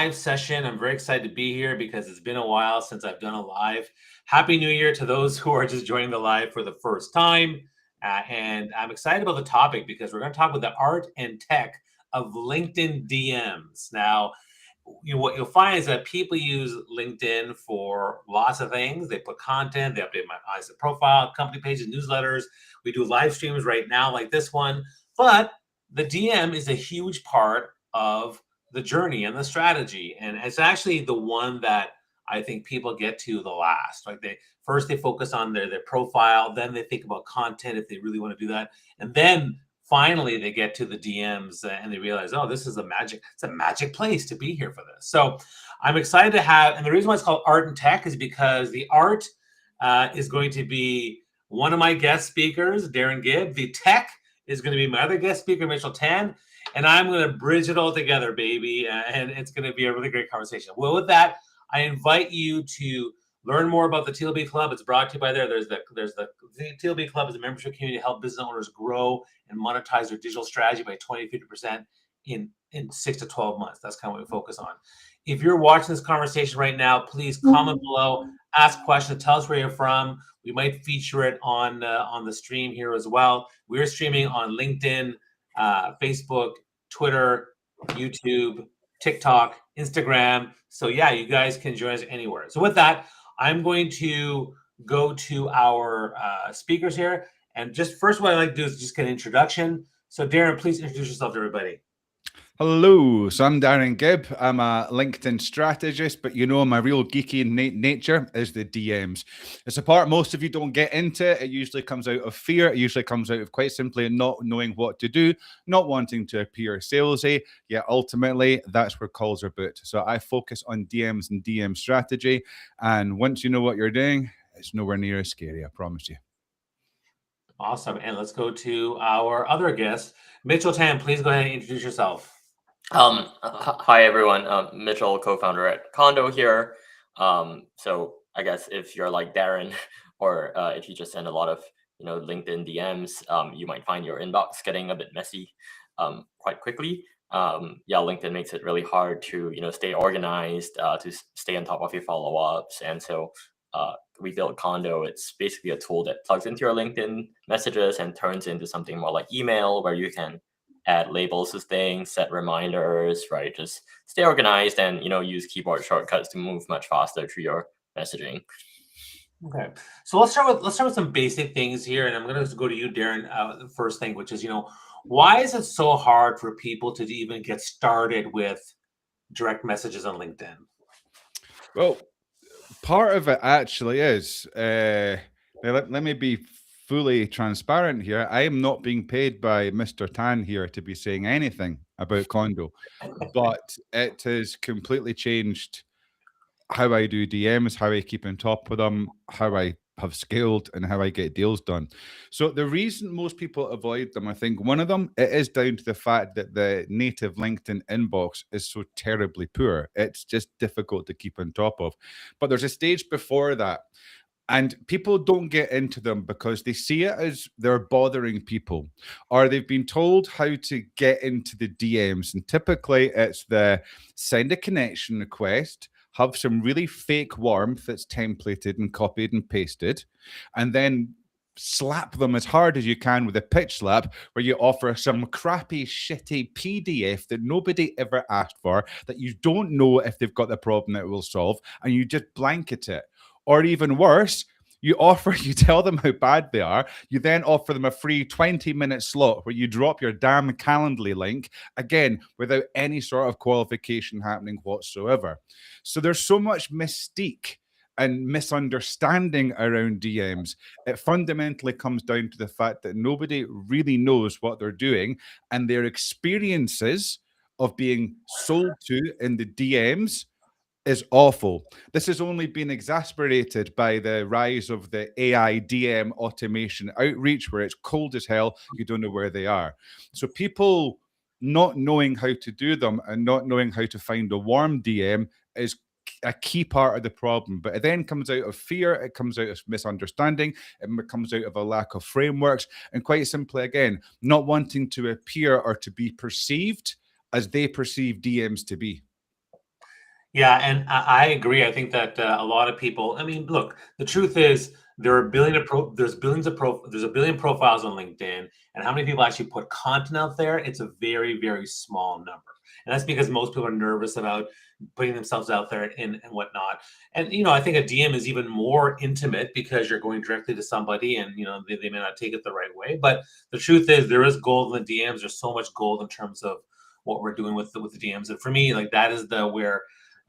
live session. I'm very excited to be here because it's been a while since I've done a live. Happy New Year to those who are just joining the live for the first time. And I'm excited about the topic because we're going to talk about the art and tech of LinkedIn DMs. Now, what you'll find is that people use LinkedIn for lots of things. They put content, they update my profile, company pages, newsletters. We do live streams right now like this one. But the DM is a huge part of the journey and the strategy. And it's actually the one that I think people get to the last. Like they focus on their profile, then they think about content if they really want to do that. And then finally they get to the DMs and they realize, oh, it's a magic place to be here for this. So I'm excited to have, and the reason why it's called Art and Tech is because the art is going to be one of my guest speakers, Darren Gibb. The tech is going to be my other guest speaker, Mitchell Tan, and I'm going to bridge it all together, baby, and it's going to be a really great conversation. Well, with that, I invite you to learn more about the TLB Club. It's brought to you by there's the TLB Club is a membership community to help business owners grow and monetize their digital strategy by 20-50% in 6 to 12 months. That's kind of what we focus on. If you're watching this conversation right now, please comment below, ask questions, tell us where you're from. We might feature it on the stream here as well. We're streaming on LinkedIn, Facebook, Twitter, YouTube, TikTok, Instagram. So yeah, you guys can join us anywhere. So with that, I'm going to go to our speakers here. And just first, what I'd like to do is just get an introduction. So Darren, please introduce yourself to everybody. Hello, so I'm Darren Gibb. I'm a LinkedIn strategist, but my real geeky nature is the DMs. It's a part most of you don't get into. It usually comes out of fear. It usually comes out of quite simply not knowing what to do, not wanting to appear salesy, yet ultimately that's where calls are booked. So I focus on DMs and DM strategy. And once you know what you're doing, it's nowhere near as scary, I promise you. Awesome. And let's go to our other guest, Mitchell Tan. Please go ahead and introduce yourself. Hi everyone, Mitchell, co-founder at Condo here. So I guess if you're like Darren, or if you just send a lot of LinkedIn DMs, you might find your inbox getting a bit messy quite quickly. LinkedIn makes it really hard to stay organized, to stay on top of your follow-ups, and so we built Condo. It's basically a tool that plugs into your LinkedIn messages and turns into something more like email, where you can add labels to things, set reminders, right? Just stay organized and use keyboard shortcuts to move much faster through your messaging. Okay, so let's start with some basic things here, and I'm going to go to you, Darren. The first thing, which is why is it so hard for people to even get started with direct messages on LinkedIn? Well, part of it actually is. Let me be fully transparent here. I am not being paid by Mr. Tan here to be saying anything about Condo, but it has completely changed how I do DMs, how I keep on top of them, how I have scaled, and how I get deals done. So the reason most people avoid them, I think one of them, it is down to the fact that the native LinkedIn inbox is so terribly poor. It's just difficult to keep on top of. But there's a stage before that. And people don't get into them because they see it as they're bothering people, or they've been told how to get into the DMs. And typically it's the send a connection request, have some really fake warmth that's templated and copied and pasted, and then slap them as hard as you can with a pitch slap, where you offer some crappy, shitty PDF that nobody ever asked for, that you don't know if they've got the problem that it will solve, and you just blanket it. Or even worse, you tell them how bad they are. You then offer them a free 20-minute slot where you drop your damn Calendly link, again, without any sort of qualification happening whatsoever. So there's so much mystique and misunderstanding around DMs. It fundamentally comes down to the fact that nobody really knows what they're doing, and their experiences of being sold to in the DMs is awful. This has only been exasperated by the rise of the AI DM automation outreach, where it's cold as hell, you don't know where they are. So people not knowing how to do them and not knowing how to find a warm DM is a key part of the problem. But it then comes out of fear, it comes out of misunderstanding, it comes out of a lack of frameworks, and quite simply, again, not wanting to appear or to be perceived as they perceive DMs to be. Yeah, and I agree. I think that a lot of people. I mean, look, the truth is there are there's a billion profiles on LinkedIn, and how many people actually put content out there? It's a very very small number, and that's because most people are nervous about putting themselves out there and whatnot. And I think a DM is even more intimate because you're going directly to somebody, and they may not take it the right way. But the truth is, there is gold in the DMs. There's so much gold in terms of what we're doing with the DMs, and for me, like that is the where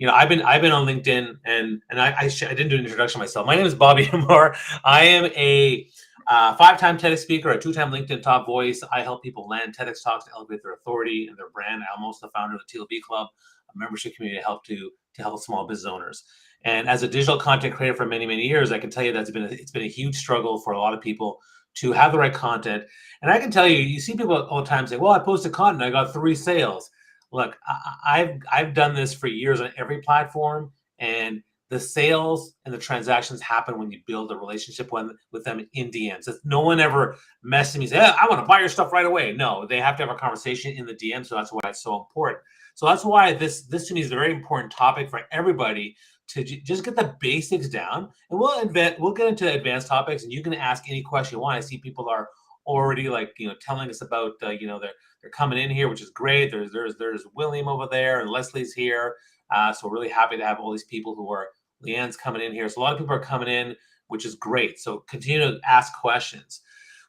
I've been on LinkedIn, and I didn't do an introduction myself. My name is Bobby Amar. I am a 5-time TEDx speaker, a 2-time LinkedIn top voice. I help people land TEDx talks to elevate their authority and their brand. I'm also the founder of the TLB Club, a membership community to help small business owners. And as a digital content creator for many many years, I can tell you that it's been a huge struggle for a lot of people to have the right content. And I can tell you, you see people all the time say, "Well, I posted content, I got 3 sales." Look, I've done this for years on every platform, and the sales and the transactions happen when you build a relationship with them in DMs. No one ever messaged me and said, hey, I want to buy your stuff right away. No, they have to have a conversation in the DM. So that's why it's so important. So that's why this to me is a very important topic for everybody to just get the basics down, and we'll get into advanced topics, and you can ask any question you want. I see people are already telling us about they're coming in here, which is great. There's William over there, and Leslie's here. So we're really happy to have all these people who are Leanne's coming in here. So a lot of people are coming in, which is great. So continue to ask questions.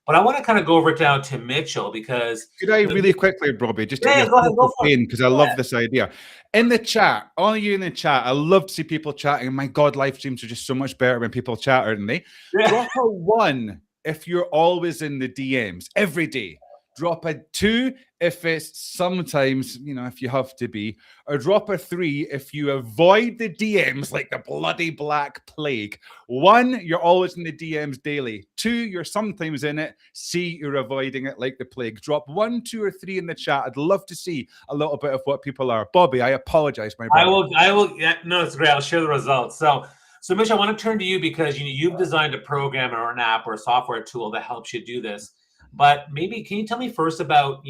But I want to kind of go over down to Mitchell because Could I really quickly, Robbie, just yeah, take go ahead, your go for it. because I love this idea. In the chat, all of you in the chat, I love to see people chatting. My God, live streams are just so much better when people chat, aren't they? Yeah. Drop a 1 if you're always in the DMs every day. Drop a 2 if it's sometimes, if you have to be, or drop a 3 if you avoid the DMs like the bloody black plague. 1, you're always in the DMs daily. 2, you're sometimes in it. C, you're avoiding it like the plague. Drop 1, 2, or 3 in the chat. I'd love to see a little bit of what people are. Bobby, I apologize, my brother. I will. Yeah, no, it's great. I'll share the results. So Mitch, I want to turn to you because you've designed a program or an app or a software tool that helps you do this. But maybe can you tell me first about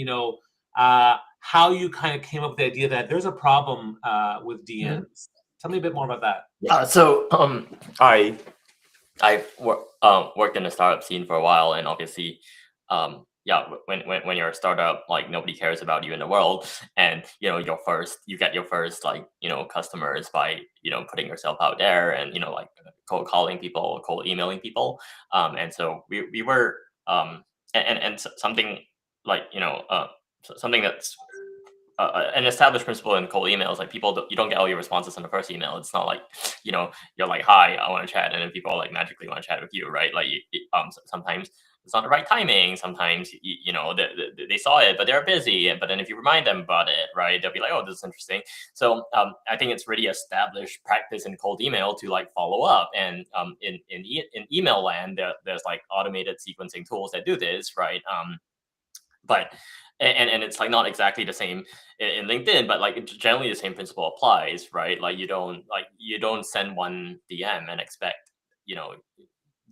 how you kind of came up with the idea that there's a problem with DMs? Tell me a bit more about that. Yeah. So I worked in the startup scene for a while, and obviously, when you're a startup, like nobody cares about you in the world, and you get your first customers by putting yourself out there, and like cold calling people, cold emailing people, and so we were something like something that's an established principle in cold emails, like you don't get all your responses on the first email. It's not like you're like, hi, I want to chat, and then people like magically want to chat with you, right? Like sometimes it's not the right timing. Sometimes they saw it but they're busy, but then if you remind them about it, right, they'll be like, oh, this is interesting. So I think it's really established practice in cold email to like follow up, and in email land there's like automated sequencing tools that do this, right? But it's like not exactly the same in LinkedIn, but like generally the same principle applies, right? Like you don't send one DM and expect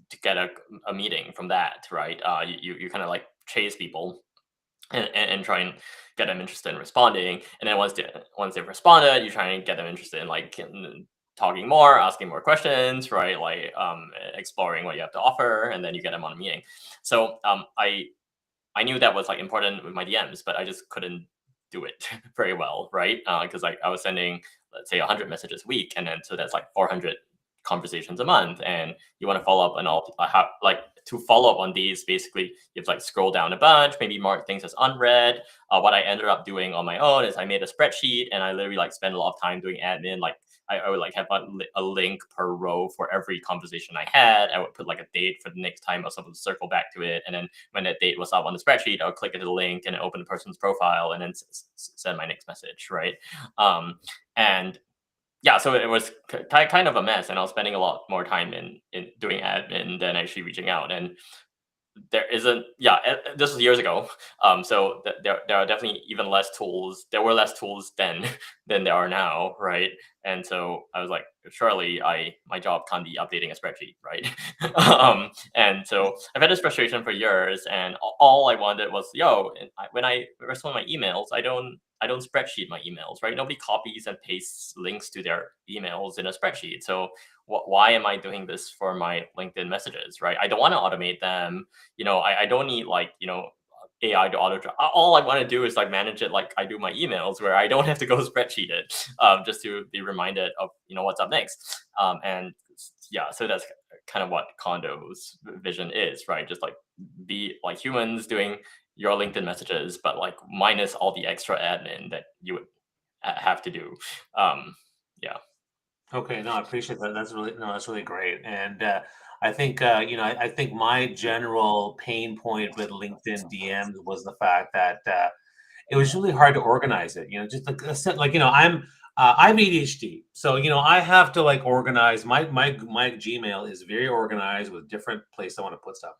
to get a meeting from that, right? You kind of like chase people and try and get them interested in responding, and then once they've responded, you try and get them interested in like talking more, asking more questions, right? Like exploring what you have to offer, and then you get them on a meeting. So I knew that was like important with my DMs, but I just couldn't do it very well, right? Because like I was sending, let's say, 100 messages a week, and then so that's like 400 conversations a month, and you want to follow up on all. To follow up on these, basically you have to like scroll down a bunch, maybe mark things as unread. What I ended up doing on my own is I made a spreadsheet, and I literally like spent a lot of time doing admin. Like I would like have a link per row for every conversation I had. I would put like a date for the next time I was supposed to circle back to it. And then when that date was up on the spreadsheet, I would click into the link and open the person's profile and then send my next message, right? And yeah, so it was kind of a mess, and I was spending a lot more time in doing admin than actually reaching out. And there isn't, this was years ago, so there are definitely even less tools. There were less tools then than there are now, right? And so I was like, surely my job can't be updating a spreadsheet, right? And so I've had this frustration for years, and all I wanted was, when I respond to my emails, I I don't spreadsheet my emails, right? Nobody copies and pastes links to their emails in a spreadsheet. So why am I doing this for my LinkedIn messages, right? I don't want to automate them. I don't need AI to auto draft. All I want to do is like manage it like I do my emails, where I don't have to go spreadsheet it, just to be reminded of what's up next. And yeah, so that's kind of what Condo's vision is, right? Just like be like humans doing your LinkedIn messages, but like minus all the extra admin that you would have to do. Yeah. Okay, no, I appreciate that. That's really great. And I think I think my general pain point with LinkedIn DMs was the fact that it was really hard to organize it. Just like I'm ADHD, so I have to like organize my Gmail is very organized with different places I want to put stuff.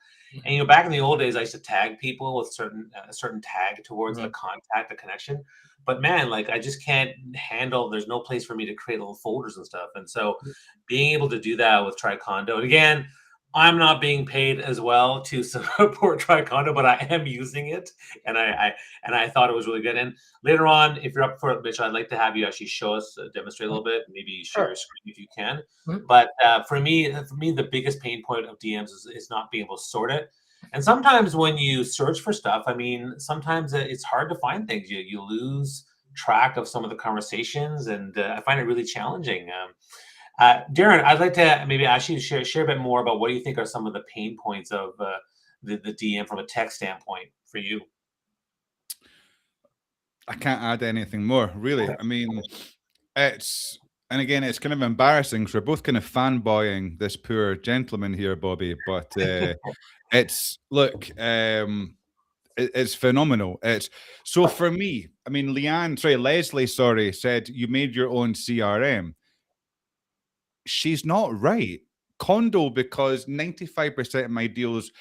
And back in the old days, I used to tag people with a certain tag towards the contact, the connection. But man, like I just can't handle. There's no place for me to create little folders and stuff. And so, being able to do that with Tricondo, and again, I'm not being paid as well to support Tricondo, but I am using it, and I thought it was really good. And later on, if you're up for it, Mitch, I'd like to have you actually show us, demonstrate a little bit, maybe share your screen if you can. But for me, the biggest pain point of DMs is not being able to sort it. And sometimes when you search for stuff, I mean, sometimes it's hard to find things. You lose track of some of the conversations, and I find it really challenging. Darren, I'd like to maybe ask you to share a bit more about what you think are some of the pain points of the DM from a tech standpoint for you. I can't add anything more, really. I mean, and again, it's kind of embarrassing because we're both kind of fanboying this poor gentleman here, Bobby. But it's phenomenal. It's so for me. I mean, Leslie, said you made your own CRM. She's not right. Condo, because 95% of my deals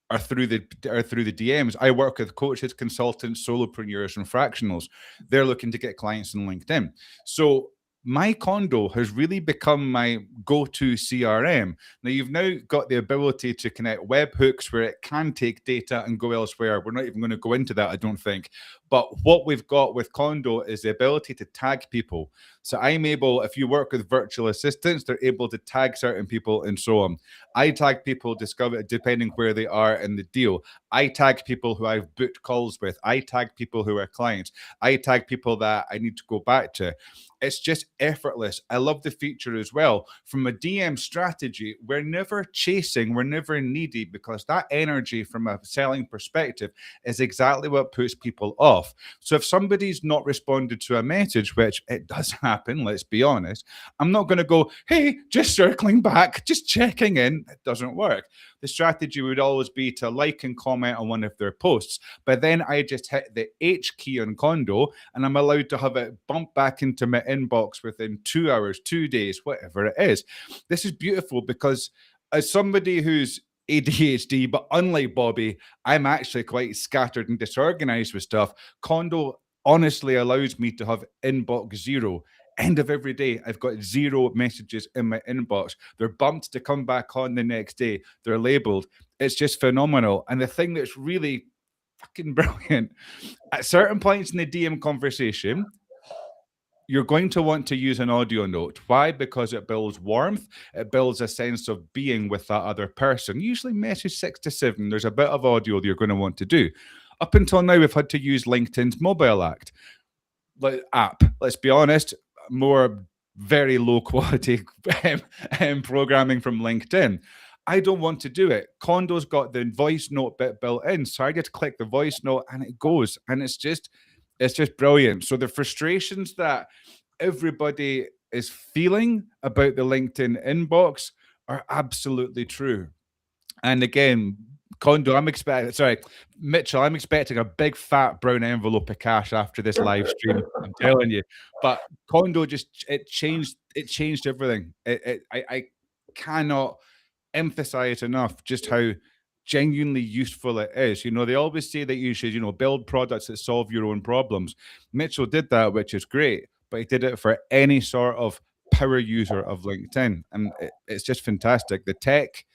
are through the DMs. I work with coaches, consultants, solopreneurs, and fractionals. They're looking to get clients on LinkedIn. So my Condo has really become my go-to CRM. Now, you've now got the ability to connect webhooks where it can take data and go elsewhere. We're not even going to go into that, I don't think. But what we've got with Condo is the ability to tag people. So I'm able, if you work with virtual assistants, they're able to tag certain people and so on. I tag people depending where they are in the deal. I tag people who I've booked calls with. I tag people who are clients. I tag people that I need to go back to. It's just effortless. I love the feature as well. From a DM strategy, we're never chasing, we're never needy, because that energy from a selling perspective is exactly what puts people off. So if somebody's not responded to a message, which it does happen, let's be honest, I'm not going to go, hey, just circling back, just checking in. It doesn't work. The strategy would always be to like and comment on one of their posts. But then I just hit the H key on Condo and I'm allowed to have it bump back into my inbox within 2 hours, 2 days, whatever it is. This is beautiful because as somebody who's ADHD, but unlike Bobby, I'm actually quite scattered and disorganized with stuff. Condo honestly allows me to have inbox zero. End of every day, I've got 0 messages in my inbox. They're bumped to come back on the next day. They're labeled. It's just phenomenal. And the thing that's really fucking brilliant, at certain points in the DM conversation, you're going to want to use an audio note. Why? Because it builds warmth. It builds a sense of being with that other person. Usually message 6 to 7. There's a bit of audio that you're going to want to do. Up until now, we've had to use LinkedIn's mobile app. Let's be honest, more very low quality programming from LinkedIn. I don't want to do it. Condo's got the voice note bit built in. So I just click the voice note and it goes. And it's just brilliant. So the frustrations that everybody is feeling about the LinkedIn inbox are absolutely true. And again, Mitchell, I'm expecting a big fat brown envelope of cash after this live stream. I'm telling you. But Condo it changed everything. I cannot emphasize enough just how genuinely useful it is. They always say that you should, build products that solve your own problems. Mitchell did that, which is great, but he did it for any sort of power user of LinkedIn. And it's just fantastic. The tech,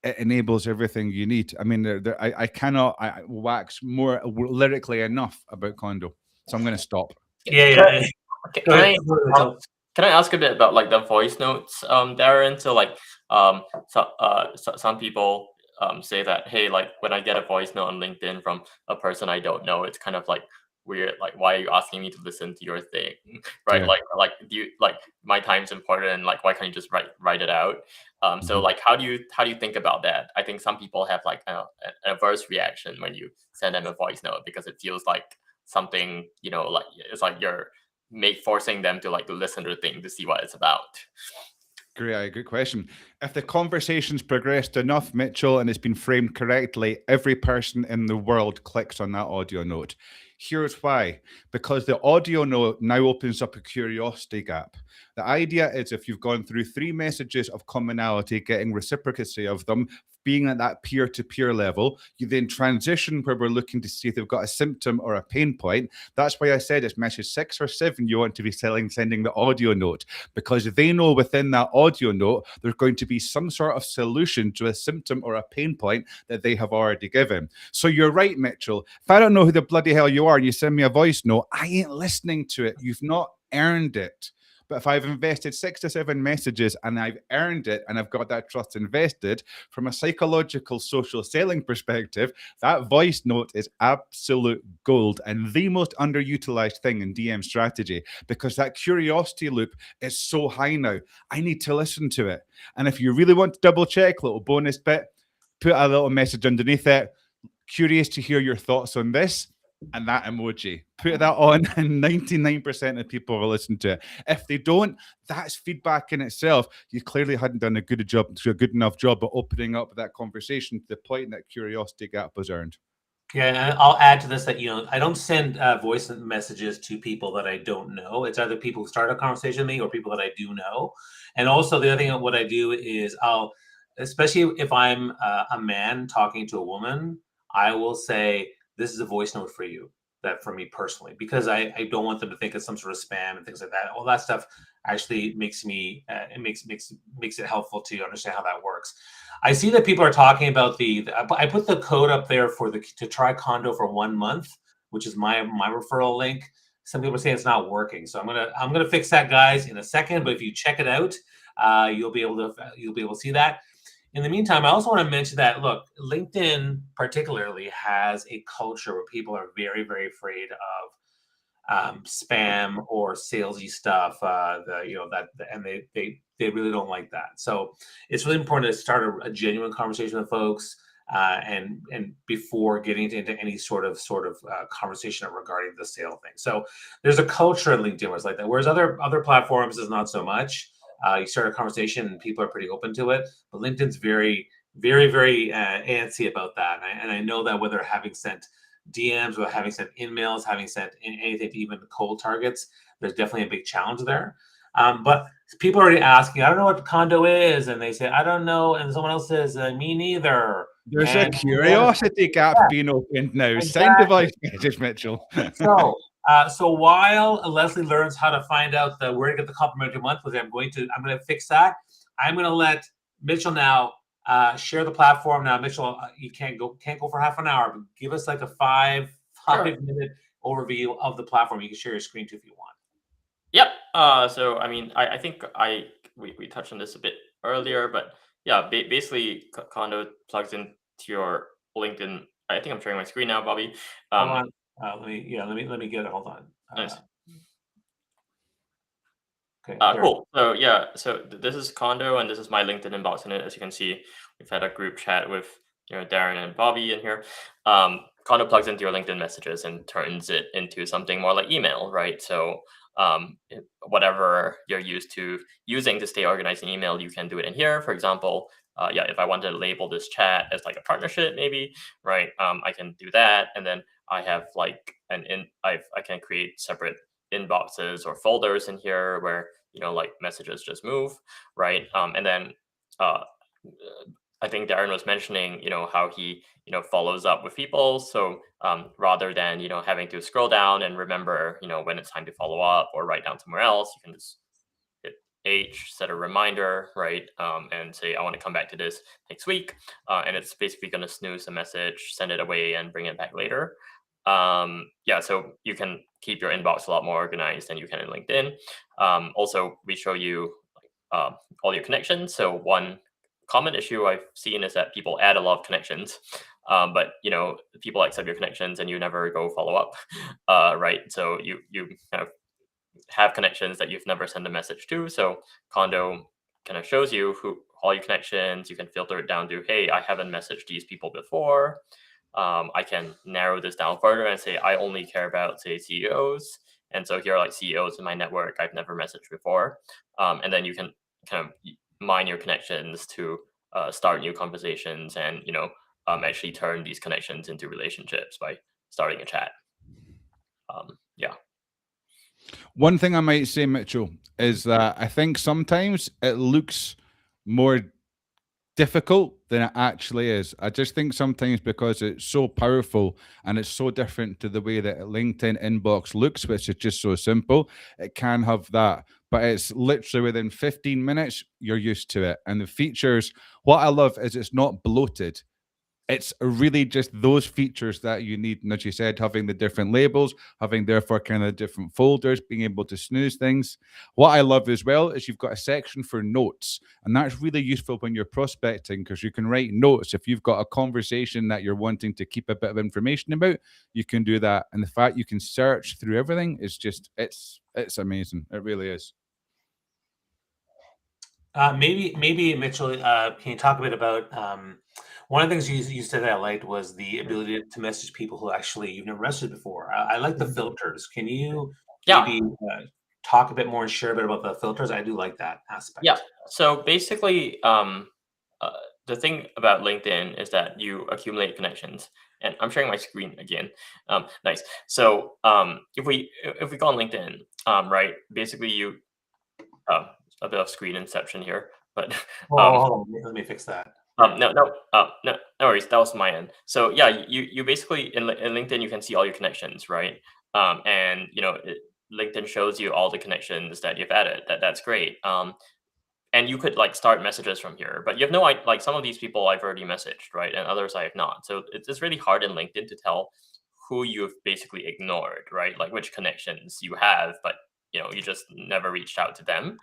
it enables everything you need. I mean, I cannot wax more lyrically enough about Condo. So I'm going to stop. Yeah, Can I- yeah. Can, Go can ahead. I can I ask a bit about like the voice notes, Darren? So like some people say that, hey, like when I get a voice note on LinkedIn from a person I don't know, it's kind of like weird. Like, why are you asking me to listen to your thing, right? Yeah. Like do you like my time's important, and like why can't you just write it out? So Mhm. like how do you think about that? I think some people have like an adverse reaction when you send them a voice note because it feels like something, like it's like you're forcing them to like listen to the thing to see what it's about. Great, good question. If the conversation's progressed enough, Mitchell, and it's been framed correctly, every person in the world clicks on that audio note. Here's why. Because the audio note now opens up a curiosity gap. The idea is if you've gone through 3 messages of commonality, getting reciprocity of them, being at that peer-to-peer level, you then transition where we're looking to see if they've got a symptom or a pain point. That's why I said it's message 6 or 7 you want to be sending the audio note, because they know within that audio note there's going to be some sort of solution to a symptom or a pain point that they have already given. So you're right, Mitchell. If I don't know who the bloody hell you are and you send me a voice note, I ain't listening to it. You've not earned it. But if I've invested 6 to 7 messages and I've earned it and I've got that trust invested, from a psychological social selling perspective, that voice note is absolute gold and the most underutilized thing in DM strategy, because that curiosity loop is so high now. I need to listen to it. And if you really want to double check, little bonus bit, put a little message underneath it. Curious to hear your thoughts on this. And that emoji, put that on, and 99% of people will listen to it. If they don't, that's feedback in itself. You clearly hadn't done a good enough job of opening up that conversation to the point that curiosity gap was earned. Yeah, and I'll add to this that I don't send voice messages to people that I don't know. It's either people who start a conversation with me or people that I do know. And also the other thing, what I do is especially if I'm a man talking to a woman, I will say, "This is a voice note for you." That for me personally, because I don't want them to think it's some sort of spam and things like that. All that stuff actually makes me it makes it helpful to understand how that works. I see that people are talking about I put the code up there for to try Condo for 1 month, which is my referral link. Some people are saying it's not working, so I'm gonna fix that, guys, in a second. But if you check it out, you'll be able to see that. In the meantime, I also want to mention that, look, LinkedIn particularly has a culture where people are very, very afraid of spam or salesy stuff. And they really don't like that. So it's really important to start a genuine conversation with folks, and before getting into any sort of conversation regarding the sale thing. So there's a culture at LinkedIn where it's like that, whereas other platforms is not so much. You start a conversation and people are pretty open to it, but LinkedIn's very, very, very antsy about that. And I know that whether having sent DMs or having sent emails, having sent anything to even cold targets, there's definitely a big challenge there. But people are already asking, I don't know what Condo is, and they say, I don't know, and someone else says, me neither. There's And a curiosity gap being opened now. Exactly. Send the voice message, Mitchell. So while Leslie learns how to find out where to get the complimentary month, which I'm going to fix that. I'm going to let Mitchell now share the platform. Now, Mitchell, you can't go for half an hour, but give us like a five minute overview of the platform. You can share your screen too if you want. Yep. So I mean, I think we touched on this a bit earlier, but yeah, basically Condo plugs into your LinkedIn. I think I'm sharing my screen now, Bobby. Hold on. Let me get it. Hold on. Nice. Okay. Cool. So yeah, this is Condo, and this is my LinkedIn inbox in it. As you can see, we've had a group chat with Darren and Bobby in here. Condo plugs into your LinkedIn messages and turns it into something more like email, right? So whatever you're used to using to stay organized in email, you can do it in here. For example, if I wanted to label this chat as like a partnership, maybe, right? I can do that, and then I have like I can create separate inboxes or folders in here where like messages just move, right? And then I think Darren was mentioning how he follows up with people. So rather than having to scroll down and remember when it's time to follow up or write down somewhere else, you can just hit H, set a reminder, right? And say I want to come back to this next week, and it's basically going to snooze the message, send it away, and bring it back later. Yeah, so you can keep your inbox a lot more organized than you can in LinkedIn. Also, we show you all your connections. So one common issue I've seen is that people add a lot of connections, but people accept your connections and you never go follow up, right? So you kind of have connections that you've never sent a message to. So Condo kind of shows you who all your connections. You can filter it down to, hey, I haven't messaged these people before. I can narrow this down further and say I only care about, say, CEOs. And so here are like CEOs in my network I've never messaged before. And then you can kind of mine your connections to start new conversations and actually turn these connections into relationships by starting a chat. Yeah. One thing I might say, Mitchell, is that I think sometimes it looks more difficult than it actually is. I just think sometimes because it's so powerful and it's so different to the way that a LinkedIn inbox looks, which is just so simple, it can have that. But it's literally within 15 minutes, you're used to it. And the features, what I love is it's not bloated. It's really just those features that you need. And as you said, having the different labels, having therefore kind of different folders, being able to snooze things. What I love as well is you've got a section for notes. And that's really useful when you're prospecting because you can write notes. If you've got a conversation that you're wanting to keep a bit of information about, you can do that. And the fact you can search through everything is just, it's amazing. It really is. Maybe Mitchell, can you talk a bit about one of the things you said that I liked was the ability to message people who actually you've never messaged before. I like the filters. Can you Yeah. maybe talk a bit more and share a bit about the filters? I do like that aspect. Yeah. So basically, the thing about LinkedIn is that you accumulate connections, and I'm sharing my screen again. Nice. So if we go on LinkedIn, right, basically you a bit of screen inception here, but Hold on, let me fix that. no worries. That was my end. So yeah, you basically in LinkedIn you can see all your connections, right? And LinkedIn shows you all the connections that you've added. That's great. And you could like start messages from here, but you have no idea. Like some of these people I've already messaged, right, and others I have not. So it's really hard in LinkedIn to tell who you've basically ignored, right? Like which connections you have, but you just never reached out to them.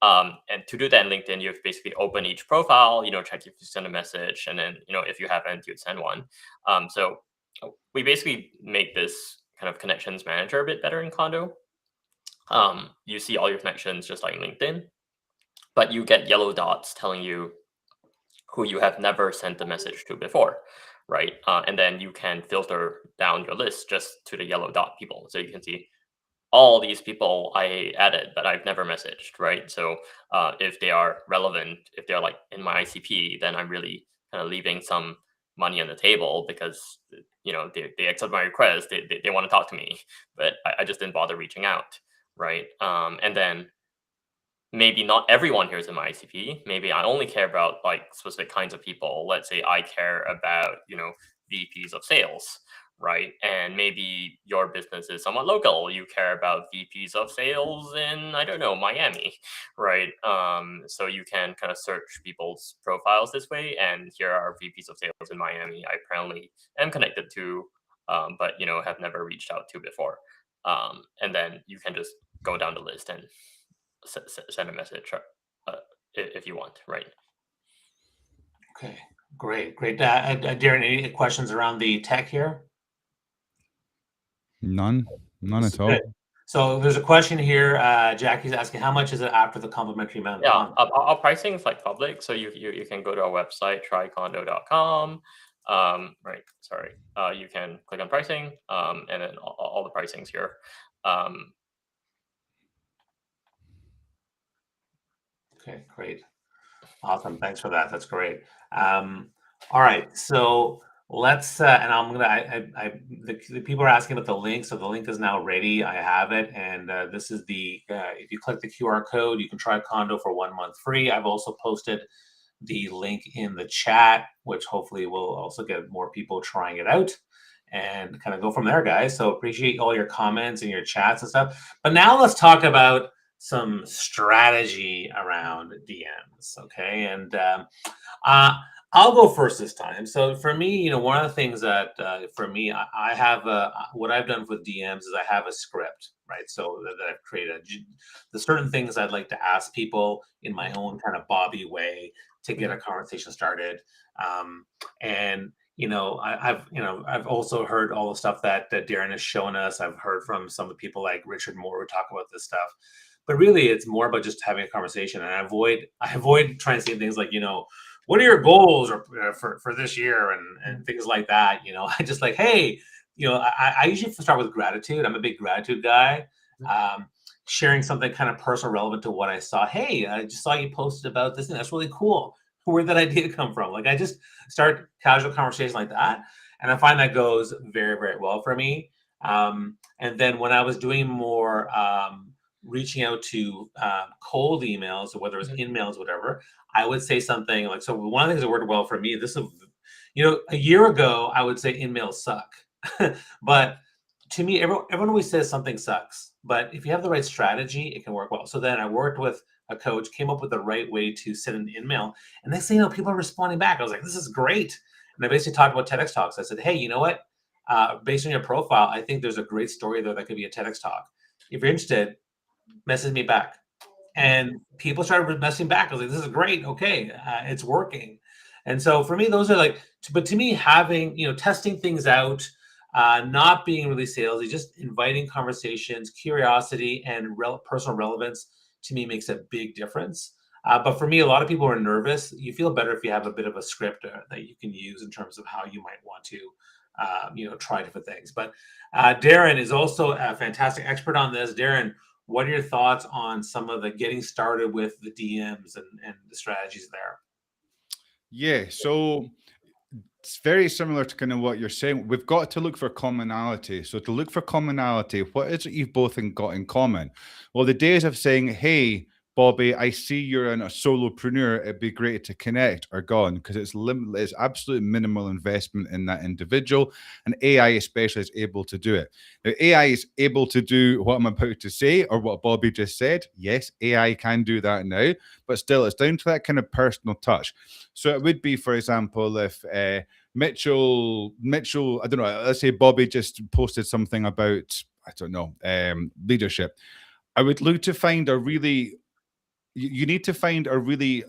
And to do that in LinkedIn, you have to basically open each profile, check if you send a message, and then if you haven't, you'd send one. So we basically make this kind of connections manager a bit better in Condo. You see all your connections just like LinkedIn, but you get yellow dots telling you who you have never sent a message to before, right? And then you can filter down your list just to the yellow dot people. So you can see all these people I added but I've never messaged, right? So if they are relevant, if they're like in my ICP, then I'm really kind of leaving some money on the table because they accept my request, they want to talk to me, but I just didn't bother reaching out, right? And then maybe not everyone here is in my ICP. Maybe I only care about like specific kinds of people. Let's say I care about, VPs of sales, right? And maybe your business is somewhat local. You care about VPs of sales in, I don't know, Miami, right? So you can kind of search people's profiles this way. And here are VPs of sales in Miami I apparently am connected to, but, have never reached out to before. And then you can just go down the list and send a message if you want, right? Okay, great. Darren, any questions around the tech here? None at all. Good. So there's a question here. Jackie's asking, how much is it after the complimentary amount? Yeah, our pricing is like public, so you can go to our website, trycondo.com. Right, sorry. You can click on pricing, and then all the pricing's here. Okay, great. Awesome. Thanks for that. That's great. All right. So let's, and I'm gonna, the people are asking about the link. So the link is now ready. I have it. And this is if you click the QR code, you can try Condo for 1 month free. I've also posted the link in the chat, which hopefully will also get more people trying it out and kind of go from there, guys. So appreciate all your comments and your chats and stuff. But now let's talk about some strategy around DMs, okay? And I'll go first this time. So for me, one of the things that for me, I have what I've done with DMs is I have a script, right? So that I've created the certain things I'd like to ask people in my own kind of Bobby way to get a conversation started. And I've also heard all the stuff that Darren has shown us. I've heard from some of the people like Richard Moore who talk about this stuff. But really, it's more about just having a conversation, and I avoid trying to say things like, what are your goals or for this year and things like that. I just like, hey, I usually start with gratitude. I'm a big gratitude guy. Sharing something kind of personal relevant to what I saw. Hey, I just saw you posted about this, and that's really cool. Where did that idea come from? Like, I just start casual conversation like that, and I find that goes very, very well for me. And then when I was doing more reaching out to cold emails, or whether it's in-mails, whatever, I would say something like, so one of the things that worked well for me, a year ago, I would say in-mails suck. But to me, everyone always says something sucks. But if you have the right strategy, it can work well. So then I worked with a coach, came up with the right way to send an in-mail. And next thing you know, people are responding back. I was like, this is great. And I basically talked about TEDx Talks. I said, hey, you know what? Based on your profile, I think there's a great story there that could be a TEDx Talk. If you're interested, message me back. And people started messaging back. I was like, this is great. Okay, it's working. And so for me, those are like, but to me, having, testing things out, not being really salesy, just inviting conversations, curiosity, and personal relevance to me makes a big difference. But for me, a lot of people are nervous. You feel better if you have a bit of a script that you can use in terms of how you might want to, try different things. But Darren is also a fantastic expert on this. Darren, what are your thoughts on some of the getting started with the DMs and the strategies there? Yeah, so it's very similar to kind of what you're saying. We've got to look for commonality. So to look for commonality, what is it you've both got in common? Well, the days of saying, hey, Bobby, I see you're a solopreneur, it'd be great to connect, are gone, because it's limitless, absolute minimal investment in that individual. And AI especially is able to do it. Now, AI is able to do what I'm about to say, or what Bobby just said. Yes, AI can do that now, but still it's down to that kind of personal touch. So it would be, for example, if Mitchell, I don't know, let's say Bobby just posted something about, I don't know, leadership. I would look to find you need to find a really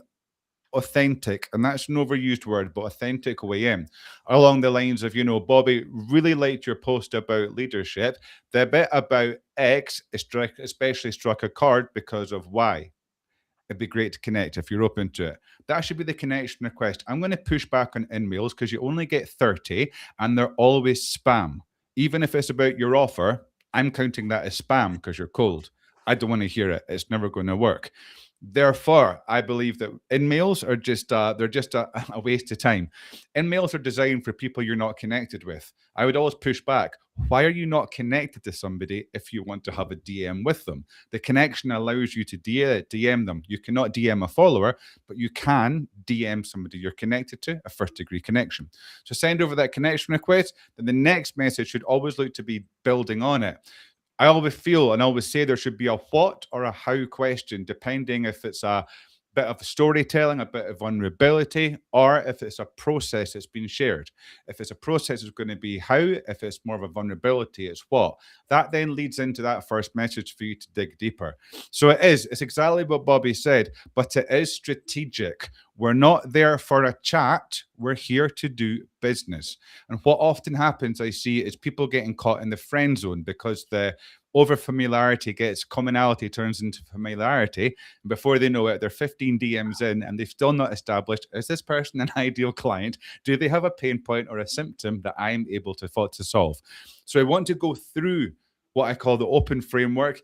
authentic, and that's an overused word, but authentic way in, along the lines of, Bobby, really liked your post about leadership. The bit about X especially struck a chord because of Y. It'd be great to connect if you're open to it. That should be the connection request. I'm going to push back on in-mails because you only get 30 and they're always spam. Even if it's about your offer, I'm counting that as spam because you're cold. I don't want to hear it. It's never going to work. Therefore, I believe that in-mails are they're just a waste of time. In-mails are designed for people you're not connected with. I would always push back. Why are you not connected to somebody if you want to have a DM with them? The connection allows you to DM them. You cannot DM a follower, but you can DM somebody you're connected to, a first-degree connection. So send over that connection request, then the next message should always look to be building on it. I always feel and always say there should be a what or a how question, depending if it's a bit of storytelling, a bit of vulnerability, or if it's a process that's been shared. If it's a process, it's going to be how. If it's more of a vulnerability, it's what. That then leads into that first message for you to dig deeper. So it's exactly what Bobby said, but it is strategic. We're not there for a chat. We're here to do business. And what often happens, I see, is people getting caught in the friend zone because the over familiarity commonality turns into familiarity. And before they know it, they're 15 DMs in and they've still not established, is this person an ideal client? Do they have a pain point or a symptom that I'm able to solve? So I want to go through what I call the open framework,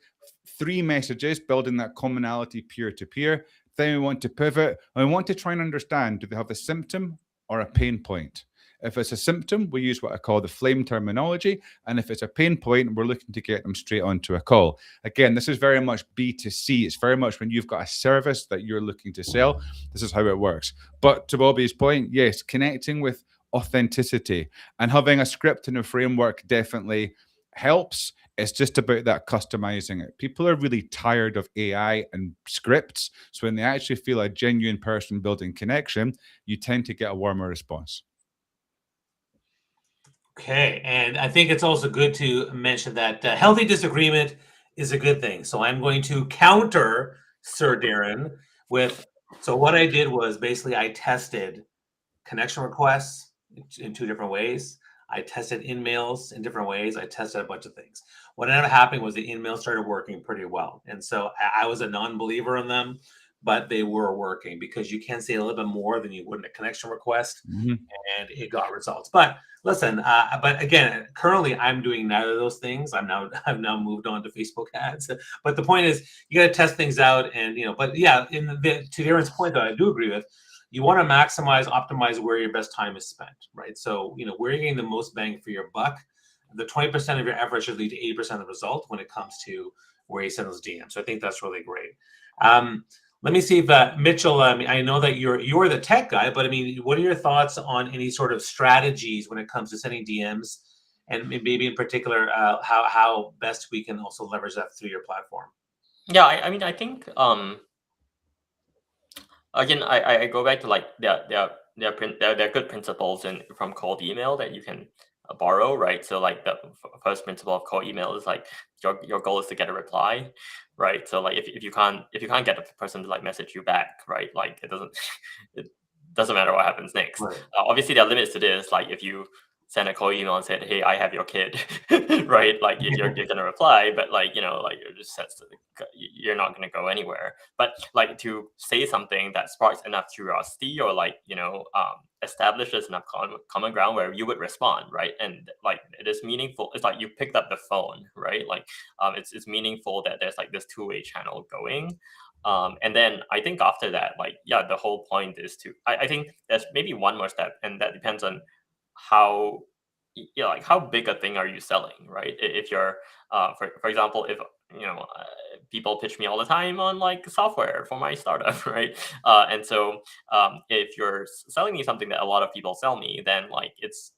3 messages, building that commonality peer-to-peer. Then we want to pivot and we want to try and understand, do they have a symptom or a pain point? If it's a symptom, we use what I call the flame terminology. And if it's a pain point, we're looking to get them straight onto a call. Again, this is very much B2C. It's very much when you've got a service that you're looking to sell. This is how it works. But to Bobby's point, yes, connecting with authenticity and having a script and a framework definitely helps. It's just about that customizing it. People are really tired of AI and scripts. So when they actually feel a genuine person building connection, you tend to get a warmer response. Okay, and I think it's also good to mention that healthy disagreement is a good thing. So I'm going to counter Sir Darren with, so what I did was basically I tested connection requests in two different ways. I tested in-mails in different ways. I tested a bunch of things. What ended up happening was the in-mail started working pretty well. And so I was a non-believer in them, but they were working because you can say a little bit more than you would in a connection request, and it got results. But listen, but again, currently I'm doing neither of those things. I've now moved on to Facebook ads. But the point is, you got to test things out, and But yeah, to Darren's point, that I do agree with, you want to maximize, optimize where your best time is spent, right? So where you're getting the most bang for your buck. The 20% of your effort should lead to 80% of the result when it comes to where you send those DMs. So I think that's really great. Let me see if Mitchell. I know that you're the tech guy, but I mean, what are your thoughts on any sort of strategies when it comes to sending DMs, and maybe in particular how best we can also leverage that through your platform? Yeah, I mean, I think again, I go back to like there are good principles from cold email that you can borrow, right? So like the first principle of cold email is like your goal is to get a reply, right? So like if you can't get the person to like message you back, right? Like it doesn't matter what happens next. Right. Obviously there are limits to this. Like if you send a cold email and said, "Hey, I have your kid," right? Like you're gonna reply, but like like you're not gonna go anywhere. But like to say something that sparks enough curiosity, or like establishes enough common ground where you would respond, right? And like it is meaningful. It's like you picked up the phone, right? Like it's meaningful that there's like this two-way channel going. And then I think after that, like the whole point is to I think there's maybe one more step, and that depends on how like how big a thing are you selling, right? If you're for example, if people pitch me all the time on like software for my startup, right? And so if you're selling me something that a lot of people sell me, then like it's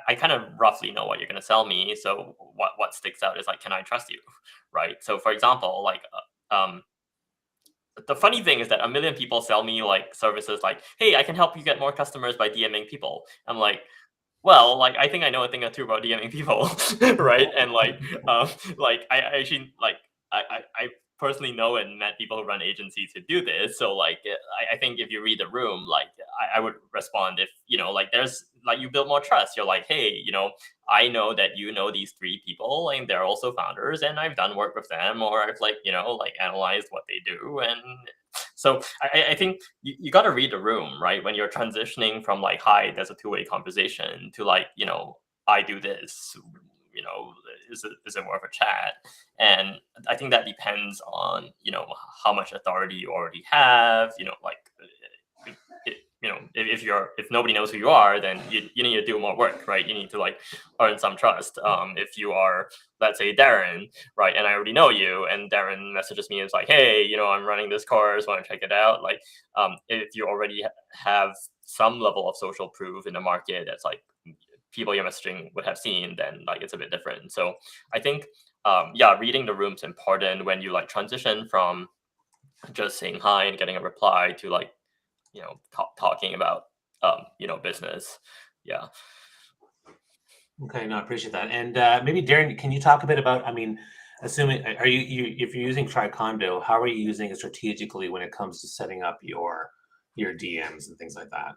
I kind of roughly know what you're going to sell me. So what sticks out is like, can I trust you, right? So for example, like the funny thing is that a million people sell me like services like, hey, I can help you get more customers by DMing people. I'm like, well, like I think I know a thing or two about DMing people, right? And like I actually like I personally know and met people who run agencies who do this. So like I think if you read the room, like I would respond if like there's like you build more trust. You're like, hey, I know that you know these three people and they're also founders, and I've done work with them, or I've like like analyzed what they do. And so I think you got to read the room, right? When you're transitioning from like, hi, there's a two-way conversation, to like, I do this, is it more of a chat? And I think that depends on, how much authority you already have, like, if nobody knows who you are, then you need to do more work, right? You need to like earn some trust. If you are, let's say, Darren, right, and I already know you, and Darren messages me and is like, hey, I'm running this course, want to check it out? Like, if you already have some level of social proof in the market that's like people you're messaging would have seen, then like it's a bit different. So I think reading the room's important when you like transition from just saying hi and getting a reply to like talking about business. Yeah. Okay, no, I appreciate that. And maybe Darren, can you talk a bit about? I mean, assuming if you're using Tricondo, how are you using it strategically when it comes to setting up your DMs and things like that?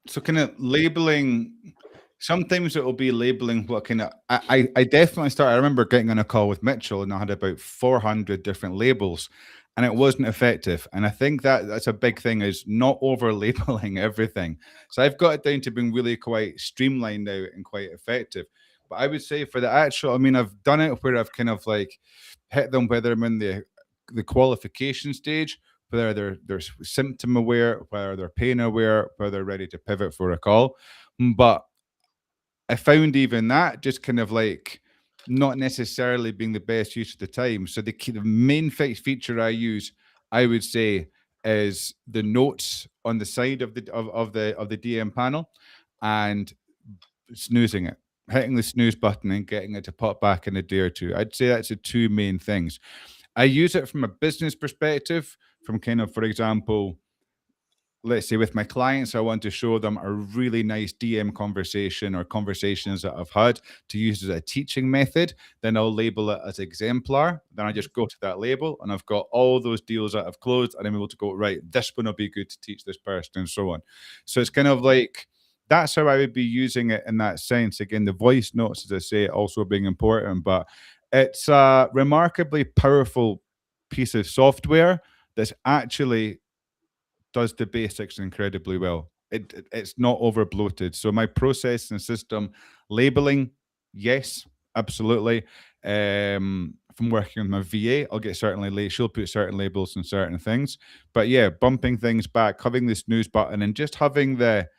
So kind of labeling, sometimes it will be labeling what kind of, I definitely started, I remember getting on a call with Mitchell and I had about 400 different labels and it wasn't effective. And I think that's a big thing, is not over labeling everything. So I've got it down to being really quite streamlined now and quite effective. But I would say for the actual, I mean, I've done it where I've kind of like hit them, whether I'm in the qualification stage, whether they're symptom aware, whether they're pain aware, whether they're ready to pivot for a call. But I found even that just kind of like not necessarily being the best use of the time. So the main feature I use, I would say, is the notes on the side of the DM panel, and snoozing it, hitting the snooze button and getting it to pop back in a day or two. I'd say that's the two main things. I use it from a business perspective, from kind of, for example, let's say with my clients, I want to show them a really nice DM conversation or conversations that I've had to use as a teaching method. Then I'll label it as exemplar. Then I just go to that label and I've got all those deals that I've closed and I'm able to go, right, this one will be good to teach this person and so on. So it's kind of like, that's how I would be using it in that sense. Again, the voice notes, as I say, also being important, but it's a remarkably powerful piece of software that's actually does the basics incredibly well. It's not over bloated. So my processing system, labeling, yes, absolutely. From working with my VA, I'll get she'll put certain labels on certain things. But yeah, bumping things back, having the snooze button, and just having the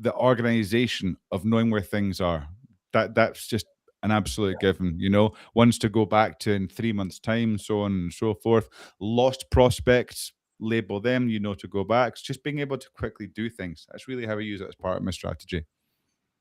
organization of knowing where things are. That's just an absolute given, ones to go back to in 3 months' time, so on and so forth. Lost prospects, label them, to go back. It's just being able to quickly do things. That's really how I use it as part of my strategy.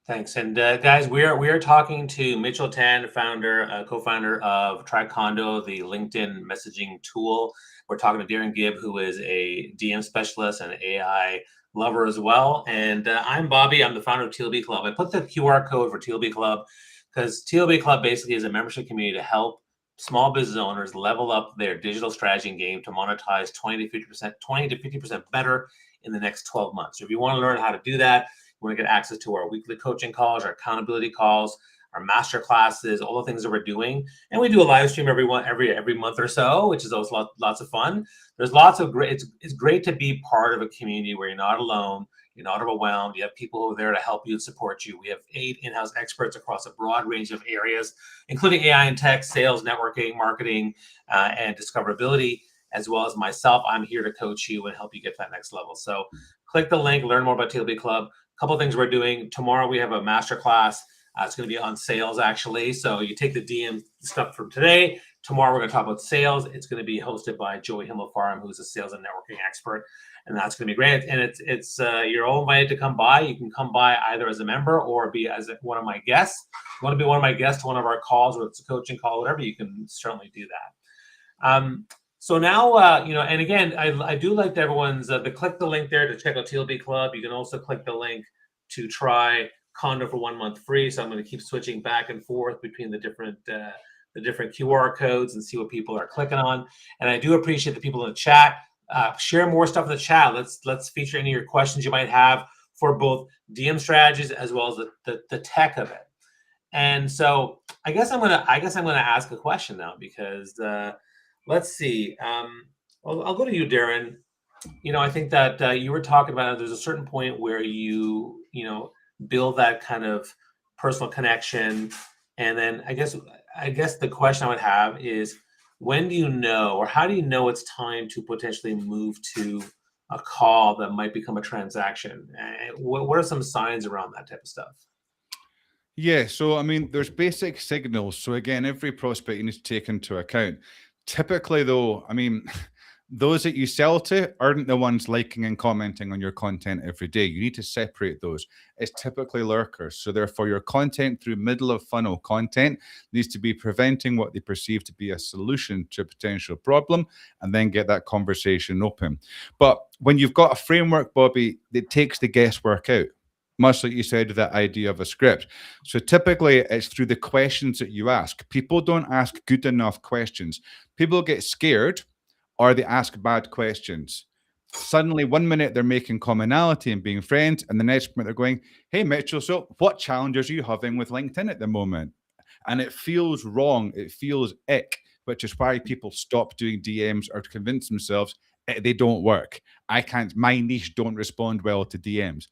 Thanks. And guys, we are talking to Mitchell Tan, co-founder of Tricondo, the LinkedIn messaging tool. We're talking to Darren Gibb, who is a DM specialist and AI lover as well. And I'm Bobby. I'm the founder of TLB Club. I put the QR code for TLB Club because TLB Club basically is a membership community to help small business owners level up their digital strategy and game to monetize 20 to 50% better in the next 12 months. So if you want to learn how to do that, you want to get access to our weekly coaching calls, our accountability calls, our master classes, all the things that we're doing. And we do a live stream every month or so, which is always lots of fun. There's lots of great, it's great to be part of a community where you're not alone, you're not overwhelmed. You have people who are there to help you and support you. We have 8 in-house experts across a broad range of areas, including AI and tech, sales, networking, marketing, and discoverability, as well as myself. I'm here to coach you and help you get to that next level. So click the link, learn more about TLB Club. A couple of things we're doing. Tomorrow we have a masterclass. It's going to be on sales, actually. So you take the DM stuff from today. Tomorrow we're going to talk about sales. It's going to be hosted by Joey Himmelfarm, who's a sales and networking expert, and that's going to be great. And it's you're all invited to come by. You can come by either as a member or be as one of my guests. If you want to be one of my guests to one of our calls, whether it's a coaching call, whatever, you can certainly do that. So now, and again, I do like everyone's to click the link there to check out TLB Club. You can also click the link to try Condo for 1 month free. So I'm going to keep switching back and forth between the different QR codes and see what people are clicking on. And I do appreciate the people in the chat. Share more stuff in the chat. Let's feature any of your questions you might have for both DM strategies as well as the tech of it. And so I guess I'm gonna ask a question now because let's see. I'll go to you, Darren. I think that you were talking about there's a certain point where you build that kind of personal connection, and then I guess the question I would have is, when do you know, or how do you know it's time to potentially move to a call that might become a transaction? What are some signs around that type of stuff? Yeah, so I mean, there's basic signals. So again, every prospect you need to take into account. Typically, though, I mean, those that you sell to aren't the ones liking and commenting on your content every day. You need to separate those. It's typically lurkers. So therefore, your content through middle of funnel content needs to be preventing what they perceive to be a solution to a potential problem, and then get that conversation open. But when you've got a framework, Bobby, it takes the guesswork out. Much like you said, that idea of a script. So typically it's through the questions that you ask. People don't ask good enough questions. People get scared or they ask bad questions. Suddenly, 1 minute they're making commonality and being friends, and the next minute they're going, hey, Mitchell, so what challenges are you having with LinkedIn at the moment? And it feels wrong. It feels ick, which is why people stop doing DMs or convince themselves they don't work. My niche don't respond well to DMs.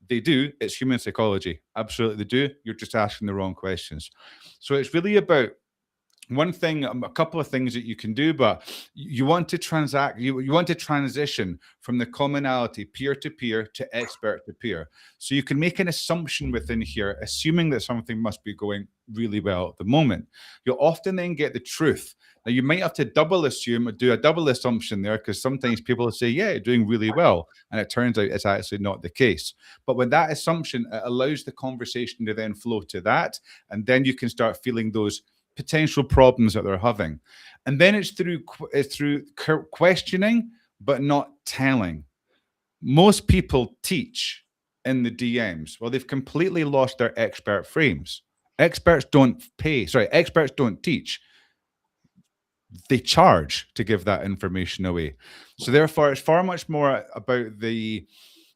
They do. It's human psychology. Absolutely, they do. You're just asking the wrong questions. So it's really about one thing, a couple of things that you can do, but you want to you want to transition from the commonality peer-to-peer to expert-to-peer. So you can make an assumption within here, assuming that something must be going really well at the moment. You'll often then get the truth Now, you might have to double assume or do a double assumption there, because sometimes people say, yeah, you're doing really well. And it turns out it's actually not the case. But with that assumption, it allows the conversation to then flow to that. And then you can start feeling those potential problems that they're having. And then it's through questioning, but not telling. Most people teach in the DMs. Well, they've completely lost their expert frames. Experts don't teach. They charge to give that information away. So therefore, it's far much more about the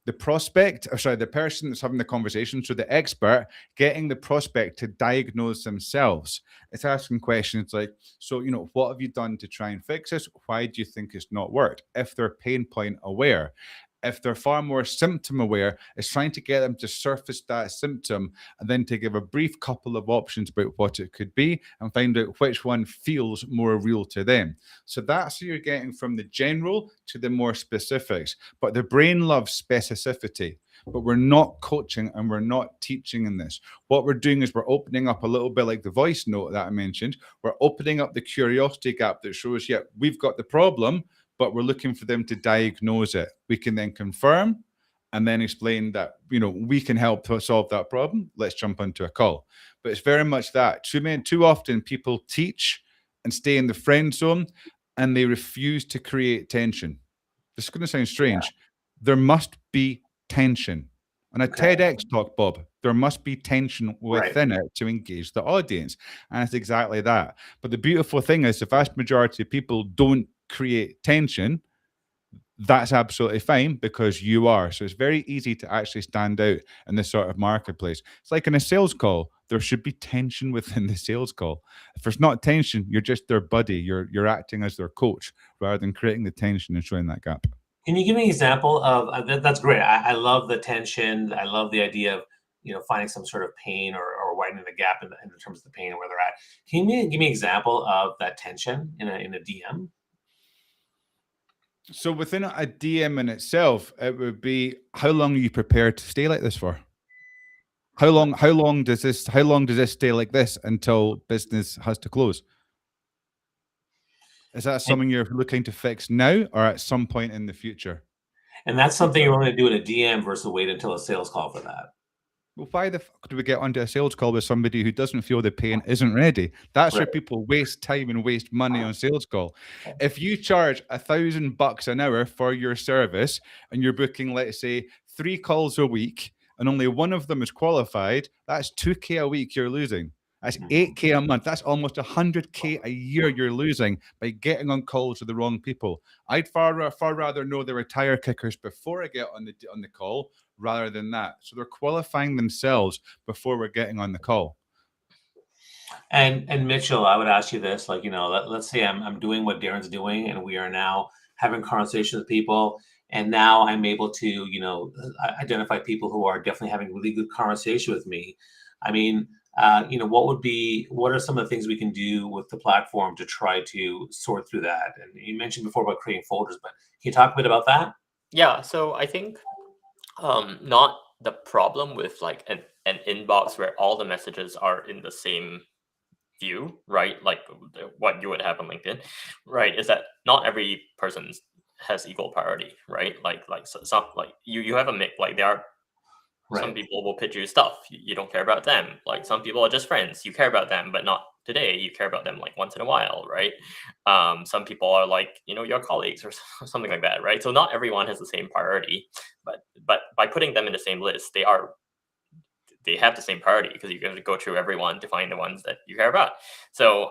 the person that's having the conversation. So the expert getting the prospect to diagnose themselves. It's asking questions like, so, what have you done to try and fix this? Why do you think it's not worked? If they're pain point aware. If they're far more symptom aware, it's trying to get them to surface that symptom and then to give a brief couple of options about what it could be and find out which one feels more real to them. So that's how you're getting from the general to the more specifics. But the brain loves specificity. But we're not coaching and we're not teaching in this. What we're doing is we're opening up a little bit like the voice note that I mentioned. We're opening up the curiosity gap that shows, yeah, we've got the problem, but we're looking for them to diagnose it. We can then confirm and then explain that, we can help to solve that problem. Let's jump onto a call. But it's very much that. Too often people teach and stay in the friend zone and they refuse to create tension. This is going to sound strange. Yeah. There must be tension. On a TEDx talk, Bob, there must be tension within it to engage the audience. And it's exactly that. But the beautiful thing is the vast majority of people don't create tension. That's absolutely fine because you are. So it's very easy to actually stand out in this sort of marketplace. It's like in a sales call, there should be tension within the sales call. If there's not tension, you're just their buddy. You're acting as their coach rather than creating the tension and showing that gap. Can you give me an example of that's great. I love the tension. I love the idea of finding some sort of pain or widening the gap in terms of the pain and where they're at. Can you give me an example of that tension in a DM? So within a DM in itself, it would be, how long are you prepared to stay like this for? How long does this stay like this until business has to close? Is that something you're looking to fix now or at some point in the future? And that's something you're going to do in a DM versus wait until a sales call for that. Well, why the fuck do we get onto a sales call with somebody who doesn't feel the pain, isn't ready? That's where people waste time and waste money on sales call. If you charge $1,000 an hour for your service and you're booking, let's say, 3 calls a week and only one of them is qualified, that's $2,000 a week you're losing. That's $8,000 a month. That's almost $100,000 a year you're losing by getting on calls with the wrong people. I'd far rather know the tire kickers before I get on the call rather than that. So they're qualifying themselves before we're getting on the call. And Mitchell, I would ask you this, like, let's say I'm doing what Darren's doing and we are now having conversations with people. And now I'm able to, identify people who are definitely having really good conversation with me. I mean, what are some of the things we can do with the platform to try to sort through that? And you mentioned before about creating folders, but can you talk a bit about that? Yeah. So I think not the problem with like an inbox where all the messages are in the same view, right? Like what you would have on LinkedIn, right? Is that not every person has equal priority, right? Like some you have a mix. Like there are some people will pitch you stuff you don't care about them. Like some people are just friends. You care about them, but not today. You care about them like once in a while, right? Some people are like your colleagues or something like that, right? So not everyone has the same priority, but by putting them in the same list, they have the same priority because you have to go through everyone to find the ones that you care about. So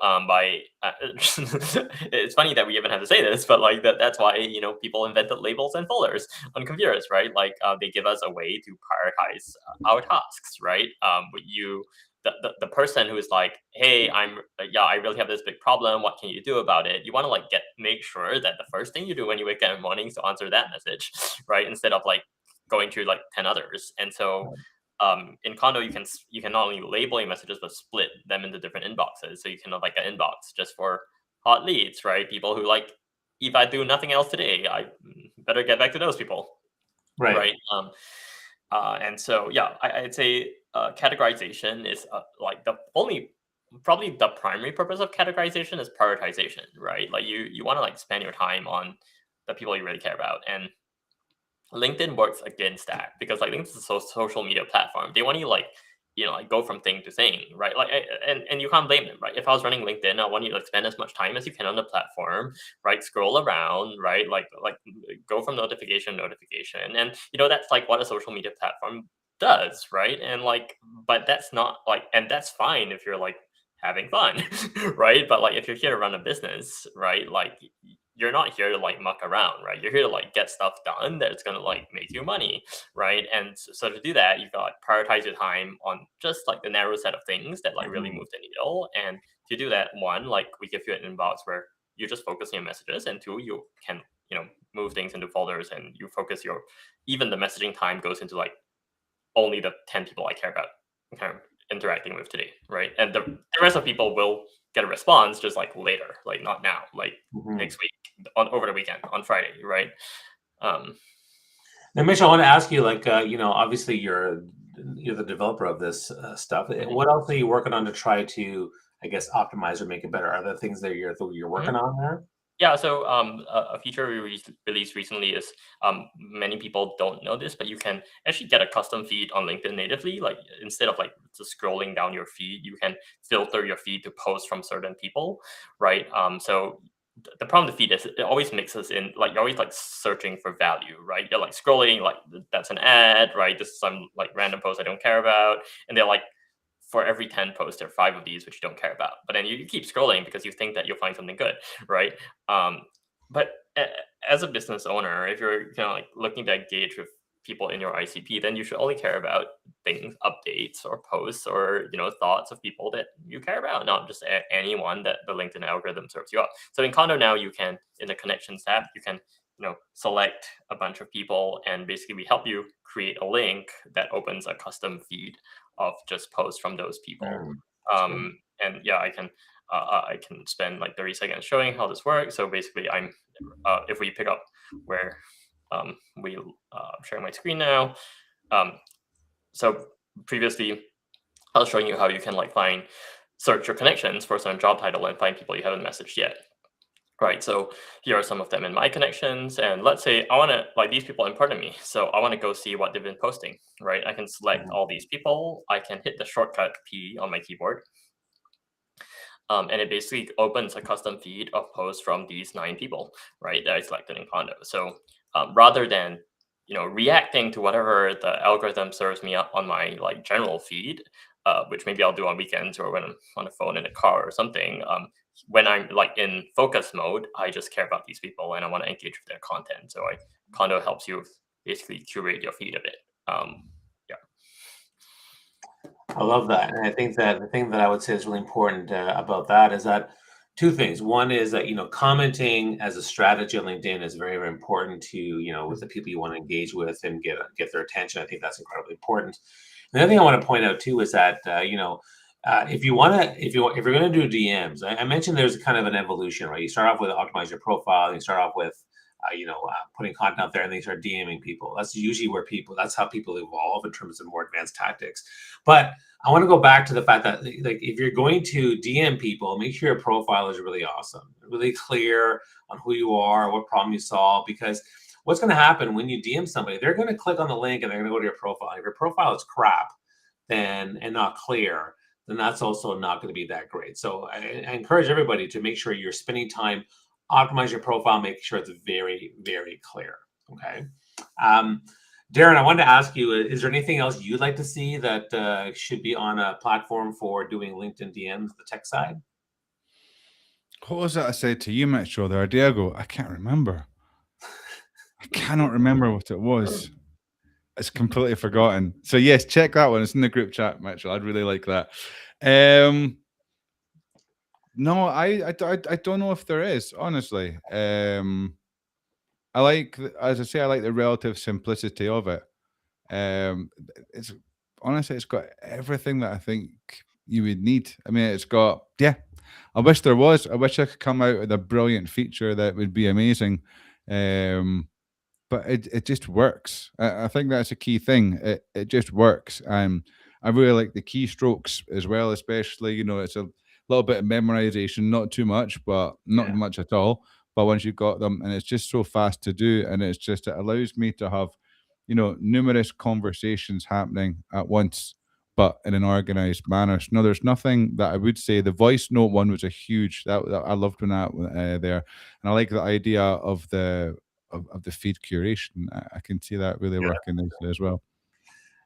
it's funny that we even have to say this, but like that's why people invented labels and folders on computers, right? Like they give us a way to prioritize our tasks, right? The person who is like, hey, I really have this big problem. What can you do about it? You want to make sure that the first thing you do when you wake up in the morning is to answer that message, right? Instead of like going through like 10 others. And so in Condo, you can not only label your messages but split them into different inboxes. So you can have like an inbox just for hot leads, right? People who like, if I do nothing else today, I better get back to those people, right? And so yeah, I'd say categorization is like the only probably the primary purpose of categorization is prioritization, right? Like you want to like spend your time on the people you really care about, and LinkedIn works against that because like LinkedIn is a social media platform. They want you like like go from thing to thing, right? Like and you can't blame them, right? If I was running LinkedIn, I want you to like spend as much time as you can on the platform, right? Scroll around, right? Like go from notification to notification, and that's like what a social media platform does, right? And like, but that's not like, and that's fine if you're like having fun, right? But like if you're here to run a business, right? Like you're not here to like muck around, right? You're here to like get stuff done that's gonna like make you money, right? And so to do that, you've got to like, prioritize your time on just like the narrow set of things that like really move the needle. And to do that, one, like we give you an inbox where you just focus on your messages, and two, you can move things into folders, and you focus your even the messaging time goes into like only the 10 people I care about kind of interacting with today, right? And the rest of people will get a response just like later, like not now, like next week, over the weekend, on Friday, right? Now, Mitchell, I want to ask you, like, obviously you're the developer of this stuff. What else are you working on to try to, I guess, optimize or make it better? Are there things that you're working on there? Yeah, so a feature we released recently is many people don't know this, but you can actually get a custom feed on LinkedIn natively. Like instead of like just scrolling down your feed, you can filter your feed to posts from certain people, right? So the problem with the feed is it always mixes in, like you're always like searching for value, right? You're like scrolling, like that's an ad, right? This is some like random post I don't care about, and they're like for every 10 posts, there are 5 of these which you don't care about. But then you keep scrolling because you think that you'll find something good, right? But as a business owner, if you're like looking to engage with people in your ICP, then you should only care about things, updates or posts or thoughts of people that you care about, not just anyone that the LinkedIn algorithm serves you up. So in Condo now, you can, in the Connections tab, you can select a bunch of people, and basically we help you create a link that opens a custom feed of just posts from those people. And yeah, I can spend like 30 seconds showing how this works. So basically, if we pick up where I'm sharing my screen now. So previously, I was showing you how you can like search your connections for some job title and find people you haven't messaged yet. Right, so here are some of them in my connections, and let's say I want to, like, these people are important to me, so I want to go see what they've been posting, right? I can select all these people, I can hit the shortcut P on my keyboard, and it basically opens a custom feed of posts from these 9 people, right, that I selected in Condo. So rather than reacting to whatever the algorithm serves me up on my like general feed, which maybe I'll do on weekends or when I'm on the phone in a car or something. When I'm like in focus mode, I just care about these people and I want to engage with their content. So Condo helps you basically curate your feed a bit. Yeah. I love that, and I think that the thing that I would say is really important about that is that two things. One is that commenting as a strategy on LinkedIn is very, very important to with the people you want to engage with and get their attention. I think that's incredibly important. And the other thing I want to point out too is that if you're going to do DMs, I mentioned there's kind of an evolution, right? You start off with optimize your profile. You start off with putting content out there, and they start DMing people. That's usually that's how people evolve in terms of more advanced tactics. But I want to go back to the fact that like if you're going to DM people, make sure your profile is really awesome, really clear on who you are, what problem you solve, because what's going to happen when you DM somebody, they're going to click on the link and they're going to go to your profile. If your profile is crap and not clear, then that's also not going to be that great. So I encourage everybody to make sure you're spending time, optimize your profile, make sure it's very, very clear. Okay. Darren, I wanted to ask you, is there anything else you'd like to see that should be on a platform for doing LinkedIn DMs, the tech side? What was that I said to you, Mitchell, the other day ago? I can't remember. I cannot remember what it was. It's completely forgotten. So yes, check that one. It's in the group chat, Mitchell. I'd really like that. No, I don't know if there is, honestly. I like, as I say, I like the relative simplicity of it. It's honestly, it's got everything that I think you would need. I mean, it's got, yeah. I wish there was. I wish I could come out with a brilliant feature that would be amazing. But it just works. I think that's a key thing. It just works. I really like the keystrokes as well, especially. little bit of memorization, not too much, but not Yeah. much at all. But once you've got them, and it's just so fast to do, and it allows me to have, numerous conversations happening at once, but in an organized manner. So, no, there's nothing that I would say. The voice note one was a huge that I loved when that there, and I like the idea of the feed curation. I can see that really working nicely as well.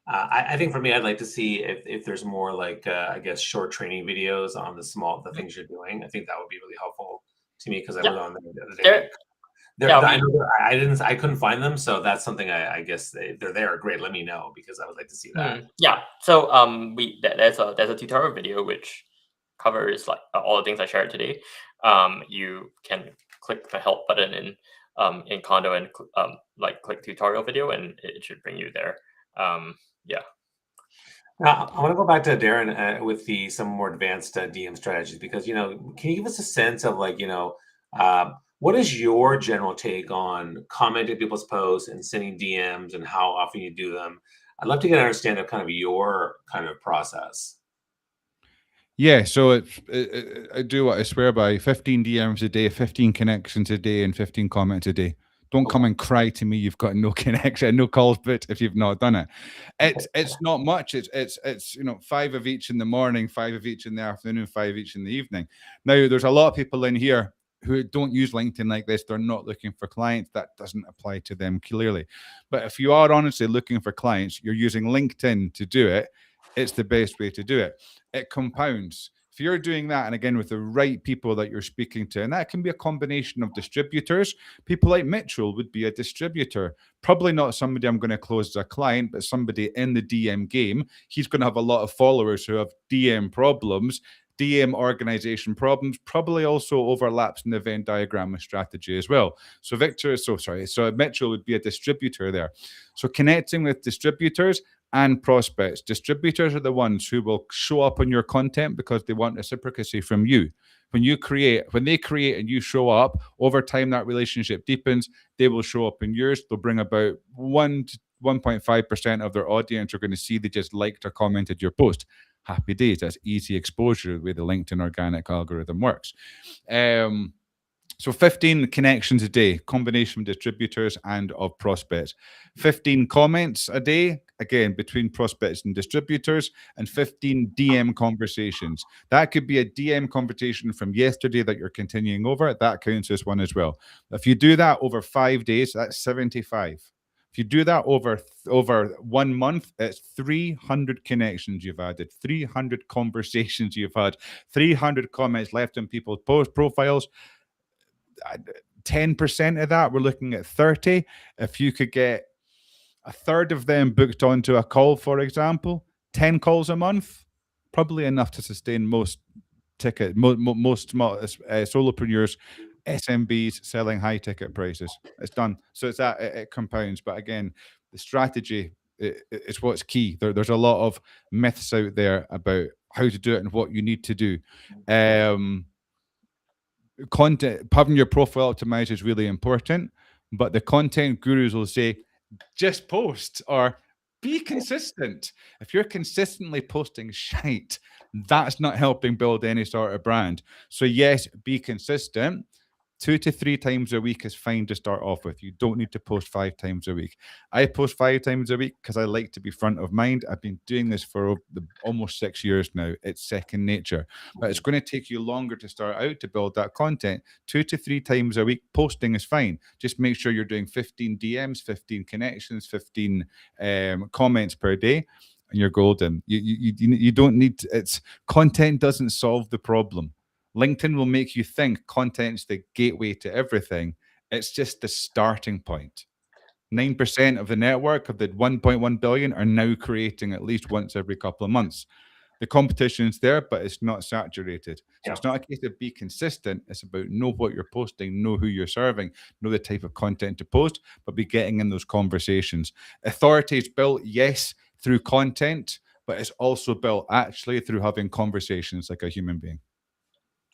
I think for me, I'd like to see if there's more like I guess short training videos on the things you're doing. I think that would be really helpful to me because I Yeah. was on there the other There- day. Yeah, I know I couldn't find them, so that's something I guess they're there. Great, let me know because I would like to see that. Yeah. So there's a tutorial video which covers like all the things I shared today. You can click the help button in Condo and like click tutorial video, and it should bring you there. Yeah. Now, I want to go back to Darren with some more advanced DM strategies because can you give us a sense of like what is your general take on commenting people's posts and sending DMs and how often you do them? I'd love to get an understanding of kind of your kind of process. Yeah, so I do what I swear by: 15 DMs a day, 15 connections a day, and 15 comments a day. Don't come and cry to me you've got no connection, no calls booked if you've not done it. It's not much. It's 5 of each in the morning, 5 of each in the afternoon, 5 each in the evening. Now there's a lot of people in here who don't use LinkedIn like this. They're not looking for clients. That doesn't apply to them clearly. But if you are honestly looking for clients, you're using LinkedIn to do it. It's the best way to do it. It compounds. If you're doing that, and again, with the right people that you're speaking to, and that can be a combination of distributors. People like Mitchell would be a distributor. Probably not somebody I'm going to close as a client, but somebody in the DM game. He's going to have a lot of followers who have DM problems, DM organization problems, probably also overlaps in the Venn diagram of strategy as well. So Mitchell would be a distributor there. So connecting with distributors and prospects. Distributors are the ones who will show up on your content because they want reciprocity from you. When they create and you show up, over time that relationship deepens. They will show up in yours. They'll bring about 1 to 1.5% of their audience are going to see they just liked or commented your post. Happy days. That's easy exposure the way the LinkedIn organic algorithm works. So 15 connections a day, combination of distributors and of prospects. 15 comments a day, again, between prospects and distributors, and 15 DM conversations. That could be a DM conversation from yesterday that you're continuing over. That counts as one as well. If you do that over 5 days, that's 75. If you do that over 1 month, it's 300 connections you've added, 300 conversations you've had, 300 comments left in people's post profiles. 10% of that, we're looking at 30. If you could get a third of them booked onto a call, for example, 10 calls a month, probably enough to sustain most solopreneurs, SMBs selling high ticket prices. It's done. So it's that it compounds. But again, the strategy is what's key. There's a lot of myths out there about how to do it and what you need to do. Content, having your profile optimized is really important, but the content gurus will say just post or be consistent. If you're consistently posting shite, that's not helping build any sort of brand. So yes, be consistent. 2 to 3 times a week is fine to start off with. You don't need to post 5 times a week. I post 5 times a week because I like to be front of mind. I've been doing this for almost 6 years now. It's second nature. But it's going to take you longer to start out to build that content. 2 to 3 times a week posting is fine. Just make sure you're doing 15 DMs, 15 connections, 15 comments per day, and you're golden. You don't need to, it's content doesn't solve the problem. LinkedIn will make you think content's the gateway to everything. It's just the starting point. 9% of the network of the 1.1 billion are now creating at least once every couple of months. The competition's there, but it's not saturated. So it's not a case of be consistent. It's about know what you're posting, know who you're serving, know the type of content to post, but be getting in those conversations. Authority is built, yes, through content, but it's also built actually through having conversations like a human being.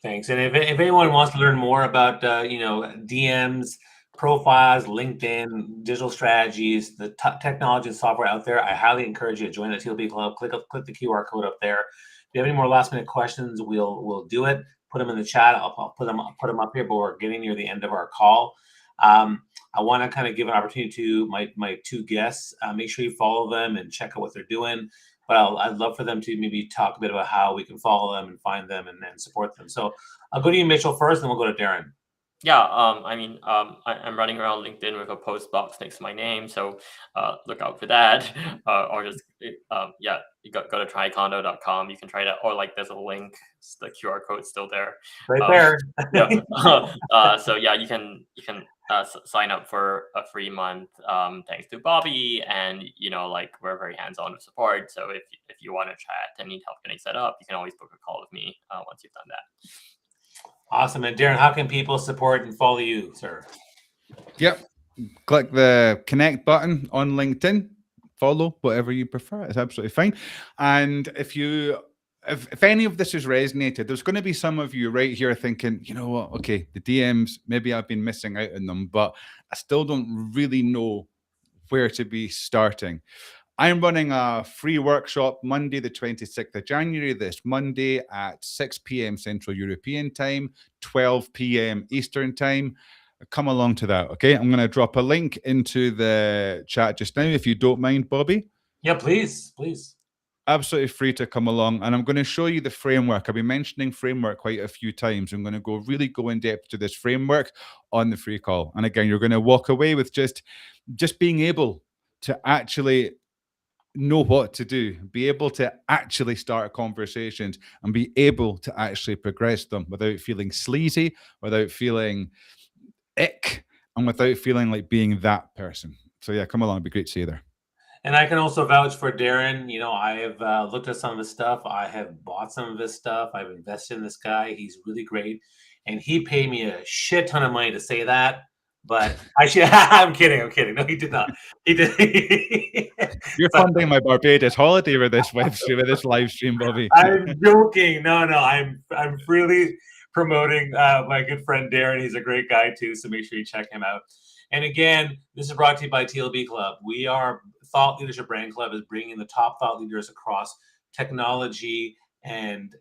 Thanks. And if anyone wants to learn more about DMs, profiles, LinkedIn, digital strategies, the technology and software out there, I highly encourage you to join the TLB Club. Click the QR code up there. you have any more last minute questions, we'll do it. Put them in the chat. I'll put them up here. But we're getting near the end of our call. I want to kind of give an opportunity to my two guests. Make sure you follow them and check out what they're doing. But I'd love for them to maybe talk a bit about how we can follow them and find them and support them. So I'll go to you, Mitchell, first, then we'll go to Darren. Yeah, I'm running around LinkedIn with a post box next to my name, so look out for that. Or just you go to trycondo.com. You can try that, or like there's a link. The QR code's still there. Right there. So yeah, you can sign up for a free month. Thanks to Bobby, and like we're very hands-on with support. So if you want to chat and need help getting set up, you can always book a call with me once you've done that. Awesome. And Darren, how can people support and follow you, sir? Yep. Click the connect button on LinkedIn. Follow, whatever you prefer. It's absolutely fine. And if any of this has resonated, there's going to be some of you right here thinking, you know what? Okay, the DMs, maybe I've been missing out on them, but I still don't really know where to be starting. I'm running a free workshop Monday, the 26th of January, this Monday at 6 p.m. Central European time, 12 p.m. Eastern time. Come along to that, okay? I'm going to drop a link into the chat just now, if you don't mind, Bobby. Yeah, please. Absolutely free to come along. And I'm going to show you the framework. I've been mentioning framework quite a few times. I'm going to really go in depth to this framework on the free call. And again, you're going to walk away with just being able to actually know what to do, be able to actually start conversations and be able to actually progress them without feeling sleazy, without feeling ick, and without feeling like being that person. So yeah, come along. It'd be great to see you there. And I can also vouch for Darren. I have looked at some of his stuff. I have bought some of his stuff. I've invested in this guy. He's really great. And he paid me a shit ton of money to say that. But I'm kidding. No, he did not. He did. You're funding my Barbados holiday with this web stream, with this live stream, Bobby. I'm joking. No, I'm really promoting my good friend Darren. He's a great guy too, so make sure you check him out. And again, this is brought to you by TLB Club. We are Thought Leadership Brand Club, is bringing the top thought leaders across technology and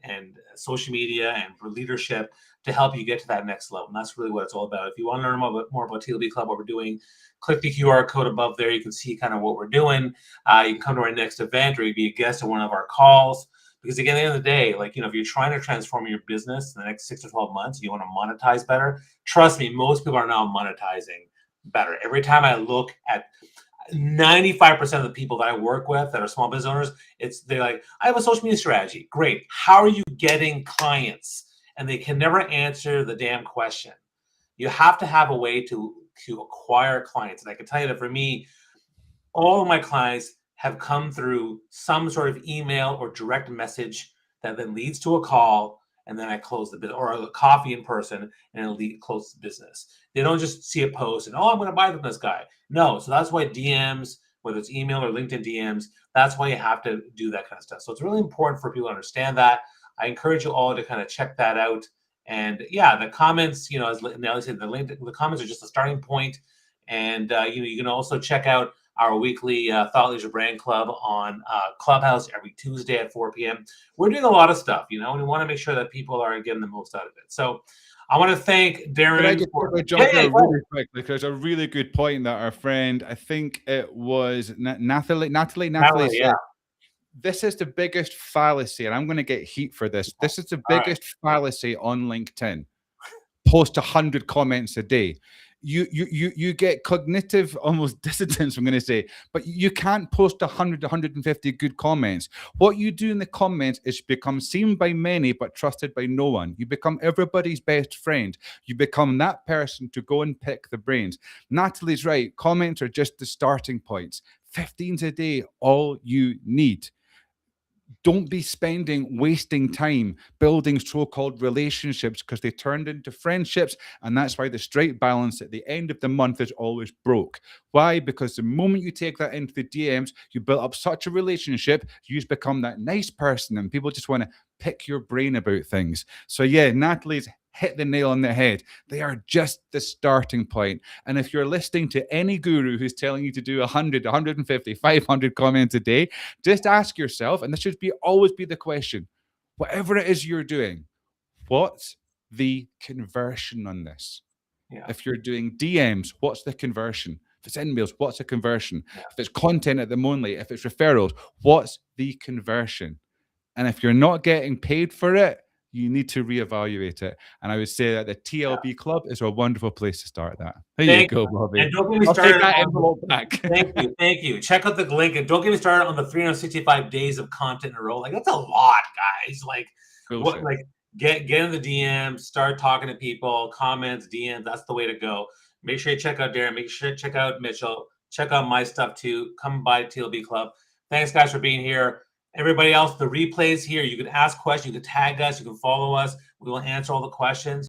social media and for leadership to help you get to that next level. And that's really what it's all about. If you want to learn more about TLB Club, what we're doing, click the QR code above there. You can see kind of what we're doing. You can come to our next event, or you be a guest at one of our calls. Because again, at the end of the day, if you're trying to transform your business in the next 6 to 12 months, you want to monetize better. Trust me, most people are now monetizing better. Every time I look at 95% of the people that I work with that are small business owners, they're like, I have a social media strategy. Great. How are you getting clients? And they can never answer the damn question. You have to have a way to acquire clients. And I can tell you that for me, all of my clients have come through some sort of email or direct message that then leads to a call, and then I close the business, or a coffee in person, and it closes the business. They don't just see a post and, I'm going to buy from this guy. No, so that's why DMs, whether it's email or LinkedIn DMs, that's why you have to do that kind of stuff. So it's really important for people to understand that. I encourage you all to kind of check that out. And yeah, the comments, as Nelly said, the comments are just a starting point. And you can also check out our weekly Thought Leadership Brand Club on Clubhouse every Tuesday at 4 p.m. We're doing a lot of stuff, and we want to make sure that people are getting the most out of it. So I want to thank Darren. Can I just jump in really quick, because there's a really good point that our friend, I think it was Natalie said, yeah. This is the biggest fallacy, and I'm going to get heat for this. This is the biggest fallacy on LinkedIn. Post 100 comments a day. You get cognitive almost dissonance, I'm going to say, but you can't post 100, 150 good comments. What you do in the comments is become seen by many, but trusted by no one. You become everybody's best friend. You become that person to go and pick the brains. Natalie's right. Comments are just the starting points. 15s a day, all you need. Don't be wasting time building so-called relationships, because they turned into friendships, and that's why the straight balance at the end of the month is always broke. Why? Because the moment you take that into the DMs, you build up such a relationship, you just become that nice person, and people just want to pick your brain about things. So yeah, Natalie's hit the nail on the head. They are just the starting point. And if you're listening to any guru who's telling you to do 100, 150, 500 comments a day, just ask yourself, and this should always be the question, whatever it is you're doing, what's the conversion on this? Yeah. If you're doing DMs, what's the conversion? If it's emails, what's the conversion? Yeah. If it's content at the moment, if it's referrals, what's the conversion? And if you're not getting paid for it, you need to reevaluate it. And I would say that the TLB Club is a wonderful place to start that. There you Thank go, Bobby. And don't get me I'll take started that on envelope back. Thank you. Check out the link, and don't get me started on the 365 days of content in a row. Like, that's a lot, guys. Like, Bullshit. get in the DMs, start talking to people, comments, DMs. That's the way to go. Make sure you check out Darren. Make sure you check out Mitchell. Check out my stuff too. Come by TLB Club. Thanks, guys, for being here. Everybody else, the replays here. You can ask questions. You can tag us. You can follow us. We will answer all the questions.